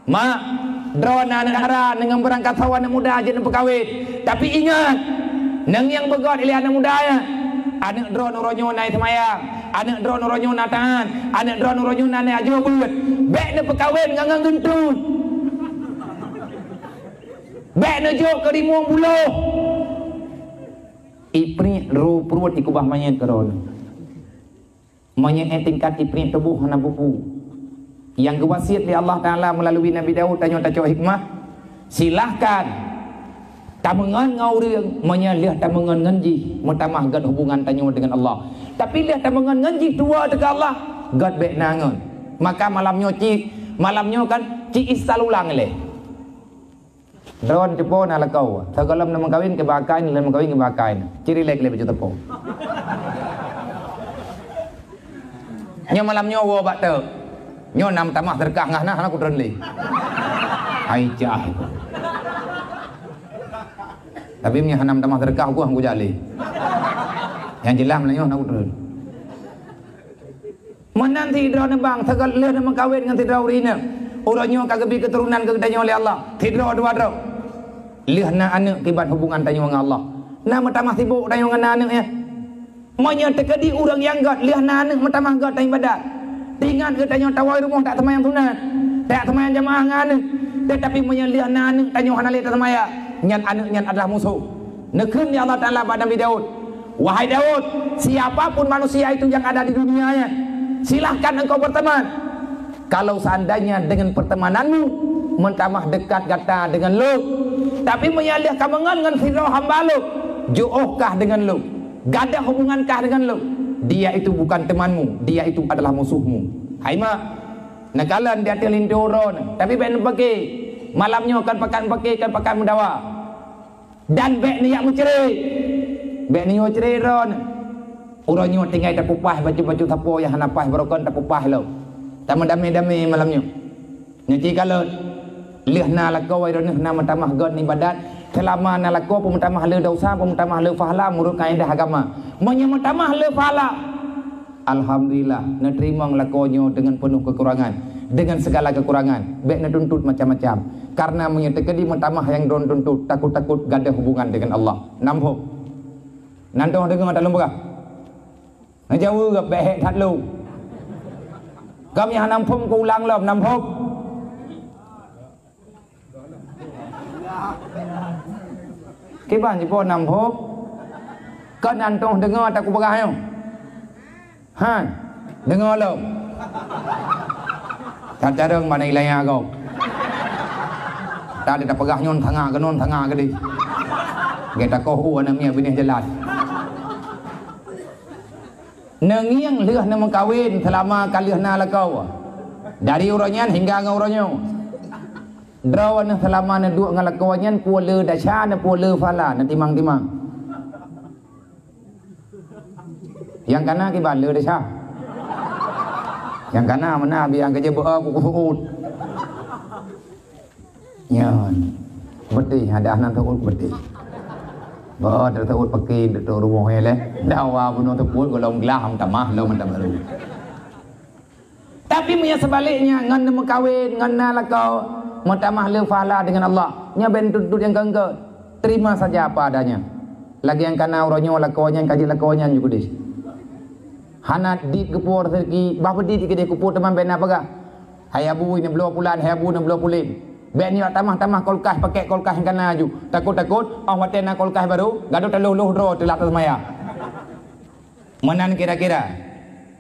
Mak, drone anak hara dengan berangkat sawan anak muda aja nak berkahwin. Tapi ingat, nang yang begot ilih anak muda ya. Anak drone uronyo naik semayang, anak drone uronyo nak tahan, anak drone uronyo naik aja buat. Bek nak berkahwin ngangang gentut. Bek nak jok ke rimuang buluh. Ipri ru perut ikubah mayat keron. Mayat tingkat ipri tubuh hana buku. Yang kewasiat di Allah Ta'ala melalui Nabi Daud tanya tajuk hikmah, silahkan tamangan ngau riang menyalih tamangan nganji metamah gad hubungan tanya dengan Allah. Tapi lihat tamangan nganji tua dekat Allah gad bek nangan. Maka malamnya kan ci isalulang leh. Drone cepo na lakau. Sagalam na mengkawin ke bakai ni mengkawin ke bakai. Ciri lek le baju tepo. Nya malamnya wo bak te. Nyo nam tamah terkah ngah nah aku drone le. Ai jah. Tapi punya hanam tamah terkah aku jali. Yang jelas menanya aku drone. Menanti drone bang sagal le na mengkawin dengan tidra urina. Orangnya kagabi keturunan kegadanya oleh Allah. Tidra dua drone. Lihat na anak kibat hubungan tanya dengan Allah. Nama tamah sibuk tanya dengan anak ya. Monya terkedi orang yang gat lihat na anak metamah gat tanya badat. Tinggal ke tanya tawai rumah tak semayang sunat. Tak semayang jamaah dengan anak. Tetapi monya lihat na anak tanya hanali tak semayang. Nyan anak nyan adalah musuh. Nekun ya Allah Ta'ala pada Nabi Daud. Wahai Daud, siapapun manusia itu yang ada di dunianya, silahkan engkau berteman. Kalau seandainya dengan pertemananmu mentamah dekat kata dengan lu, tapi menyalih kamangan dengan firau hamba lu, jauhkah dengan lu, gadah hubungankah dengan lu, dia itu bukan temanmu, dia itu adalah musuhmu. Hai mak, nagalan dia telindoron, tapi ben pakai malamnya kan pakai mendawa, dan bek ni yang mencerai, bek ni yang cerai ron, orangnya tinggal tak pupah baju tapo yang hanapah berokon tak pupah lu, tak mendami malamnya, nanti kalau lihat na lakau ai na mentamah god ni badat selama na lakau pementamah le dosa pementamah le pahala menurut kaedah agama menyementamah le pahala alhamdulillah na terima lakonyo dengan penuh kekurangan dengan segala kekurangan bek na tuntut macam-macam karena menyetekedi mentamah yang don tuntut takut-takut gadah hubungan dengan Allah nampo nanto dengan dalam berah na jauh gap bek that lu gam yang nampum ko ulang lom nampo cái bạn chỉ có nằm hốp cơn ăn trong đừng ngờ ta cũng bagaimana không ha đừng ngờ đâu ta cari orang mana ilahnya kau ta ada pegah nyon tengah ke di kita kau namanya bini jelas nengiang lihat nama kawin selama kalian nala kau dari orangnya hingga orangnya Drawan selama na dua ngalakuannya puala dasar na puala fala na timang-timang. Yang kana ki ban le dasar. Yang kana mana biang kerja beak ku kuut. Nyan. Beti ada anak taut beti. Ba ada taut pakai tu rumah ele. Dawa puno teput golong gelam tamah lo man tamaru. Tapi punya sebaliknya ngan na kawin ngan na lakau mentamah le fahala dengan Allah nya ben tuntut yang kengke terima saja apa adanya lagi yang kana uronyo lakonnya kaji lakonnya juga dis hanat dit kepur serki bapa dit ke kupur teman ben apa ga hayabu ini belum pulan hayabu ini belum pulin ben ni tamah kolkah pakai kolkah yang kana ju takut oh watena kolkah baru gaduh teluh ro telak semaya menan kira-kira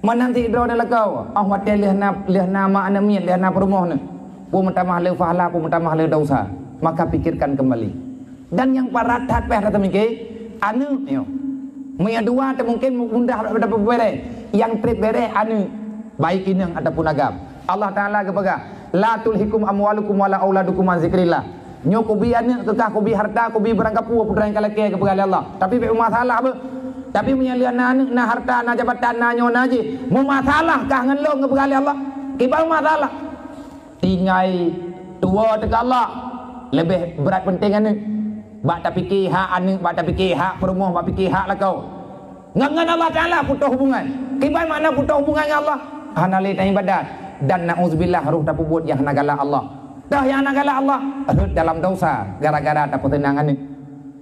menanti ro lakau oh waten leh nama anamian leh na perumoh ne pu mentamah le fahala pu mentamah le dosa maka pikirkan kembali dan yang paratat peh kata mikir anu yo muya dua atau mungkin mundah pada bere yang trip bere anu baik ini ataupun agam Allah Taala kepada la tulhikum amwalukum wala auladukum an zikrillah nyo kubi anu kekah kubi harta kubi berangkat pu putra yang kalake kepada Allah tapi be masalah apa tapi menyalian anu na harta na jabatan na nyo naji mu masalah kah ngan lo kepada Allah kibal masalah tinggai tua dekat Allah lebih berat penting anu bak tak fikir hak anu bak tak fikir hak perumah bak fikir hak lah kau ngan Allah Taala putus hubungan kiban makna putus hubungan dengan Allah hanali tanya badat dan nauzubillah ruh tak buat yang nagala Allah Dah yang anak galak Allah dalam dosa gara-gara tak pertenangan ni.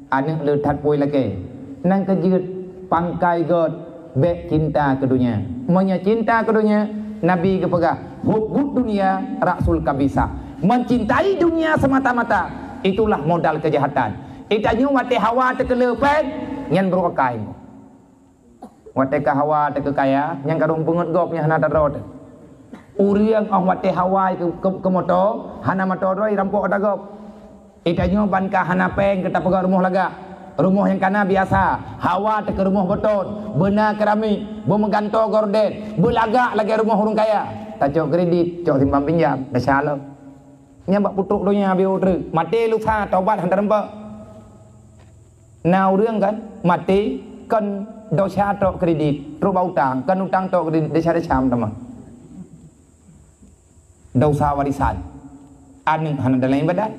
Anak letat pui lagi. Nang kejut pangkai god bek cinta ke dunia. Monya cinta ke dunia Nabi ke pegah hubud dunia rasul kabisa. Mencintai dunia semata-mata itulah modal kejahatan. Itanya wate hawa tekelepen nyan berokai. Wate ka hawa tekekaya nyan karung pungut gop nya hana darot. Uriang ong wate hawa ke motor hana motor roi rampok dagop. Itanya ban ka hana peng kita pegah rumah laga. Rumah yang kana biasa, hawa ke rumah beton, benar keramik, meganto gorden, belagak lagi rumah orang kaya. Tak cok kredit, cok timbang pinjam, dah salah. Nyambak putuk dunia biar terus, mati lusa taubat hantar rempak. Nowរឿងkan, mati kan dosa cok kredit, terus utang, kan utang cok kredit, dosa cam teman. Dosa warisan, anu hana dalam ibadat.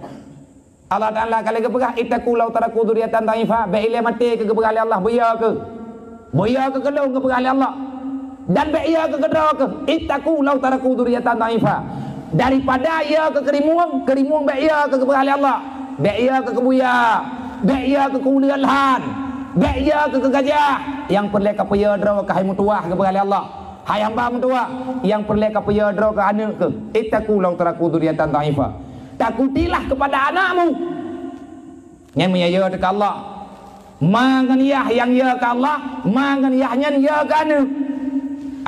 Allah Ta'ala kalau kepegah itaku lau taraku duriatan ta'ifa be'ilai mati ke kepegah Allah beya ke kelung kepegah Allah dan be'ia ke kedra ke itaku lau taraku duriatan ta'ifa daripada ia ke kerimuang be'ia ke kepegah Allah be'ia ke kebuya be'ia ke kulialhan be'ia ke gajah yang perlu kapaya dra ke hai mutuah kepegah Allah hai hamba mutuah yang perlu kapaya dra ke anak ke itaku lau taraku duriatan ta'ifa. Takutilah kepada anakmu yang menyaya ke Allah. Mangan yah yang ya ke Allah, mangan yahnya ya ke anak.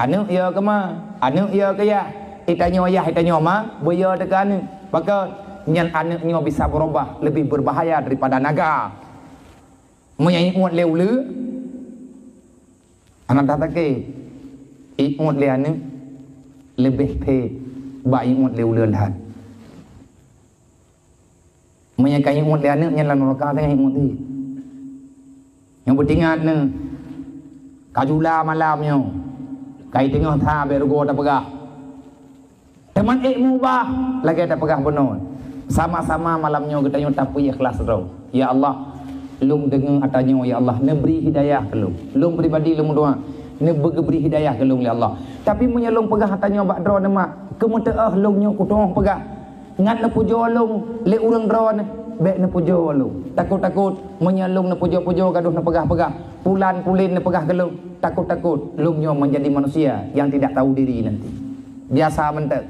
Anak ya ke ma, anak ya ke ya. Itanya yah, itanya ma, boya ke anak. Maka yang anaknya bisa berubah lebih berbahaya daripada naga. Menyai muat leu anak tak ke. Muat le anak lebih pe baik muat leu lahan. Menyakai imut dia anak yang lalu raka tengah imut ni. Yang bertingat ni kajula malamnya. Kai tengah tha bergo tak pegah. Teman mubah lagi tak pegah benar. Sama-sama malamnya kita yang tapi ikhlas tau. Ya Allah, lum dengar atanya ya Allah, ne beri hidayah ke lum. Lum pribadi lum doa. Ne beri hidayah ke lum ya Allah. Tapi menyelung pegah atanya bak dro nama. Kemudian lumnya kutoh pegah. Ngat na pujo alung le urang dron bek na pujo alung takut-takut menyalung na pujo-pujo gaduh na pegah-pegah pulan pulin na pegah gelung takut-takut lungnya menjadi manusia yang tidak tahu diri nanti biasa mentek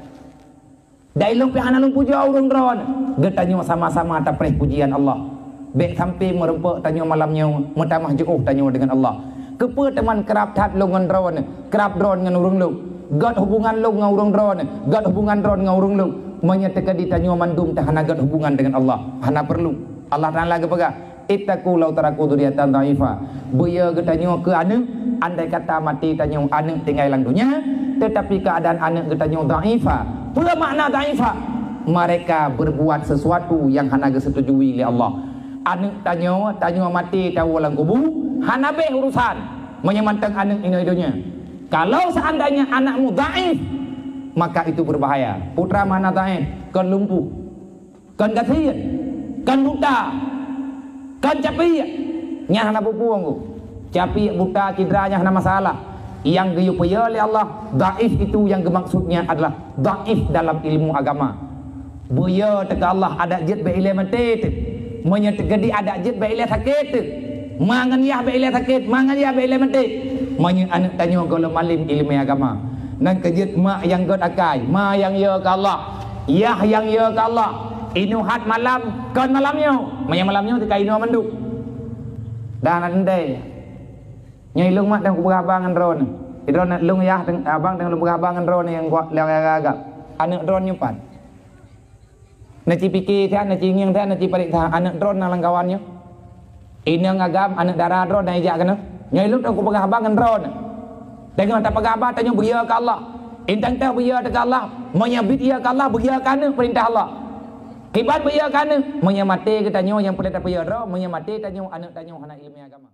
dai lung pe hanalung pujo urang dron getanyo sama-sama tapreh pujian Allah bek sampai merempek tanyo malamnya metamah jeuh tanyo dengan Allah kepe teman kerap tat lungan dron kerap dron ngan urang lung gat hubungan lung ngan urang dron gat hubungan dron ngan urang lung menyatakan ditanya mandum tak hana hubungan dengan Allah hana perlu Allah Ta'ala kepegah itaku lau taraku duriatan ta'ifa buya getanya ke anak andai kata mati tanya anak tinggal lang dunia tetapi keadaan anak getanya ta'ifa pula makna ta'ifa mereka berbuat sesuatu yang hana disetujui oleh Allah anak tanya mati tahu lang kubur hana beh urusan menyemantang anak ini dunia kalau seandainya anakmu dhaif maka itu berbahaya. Putra mana tahu? Kan lumpuh, kan gatiin, kan buta, kan capi. Nyah na pupuang ku. Capi buta cidranya hana masalah. Yang geyupaya oleh Allah, dhaif itu yang maksudnya adalah dhaif dalam ilmu agama. Buya teka Allah ada jid be ile mati. Monya tegedi ada jid be ile sakit. Mangan yah be ile sakit, mangan yah be ile mati. Monya anak tanya golong alim ilmu agama. Nang kejut mak yang god akai, mak yang ya ke Allah, yah yang ya ke Allah. Inuhat malam, kan malamnya, mayang malamnya tika inu manduk. Dan andai, nyai lung mak dan kuberabangan ron, idron lung yah abang dengan lung kuberabangan ron yang kuat lewat agak, anak ron nyupan. Naci pikir tian, naci ngiang tian, naci parik tian, anak ron nalang kawannya. Inang agam, anak darah ron dan ijak kena, nyai lung dan kuberabangan ron. Dengan tak pegabah tanya beria ke Allah. Intang tak beria ke Allah, menyabit ia ke Allah, beria kana perintah Allah. Kibat beria kana, menyamati ke tanya yang boleh tak beria roh, menyamati tanya anak tanya anak ilmu agama.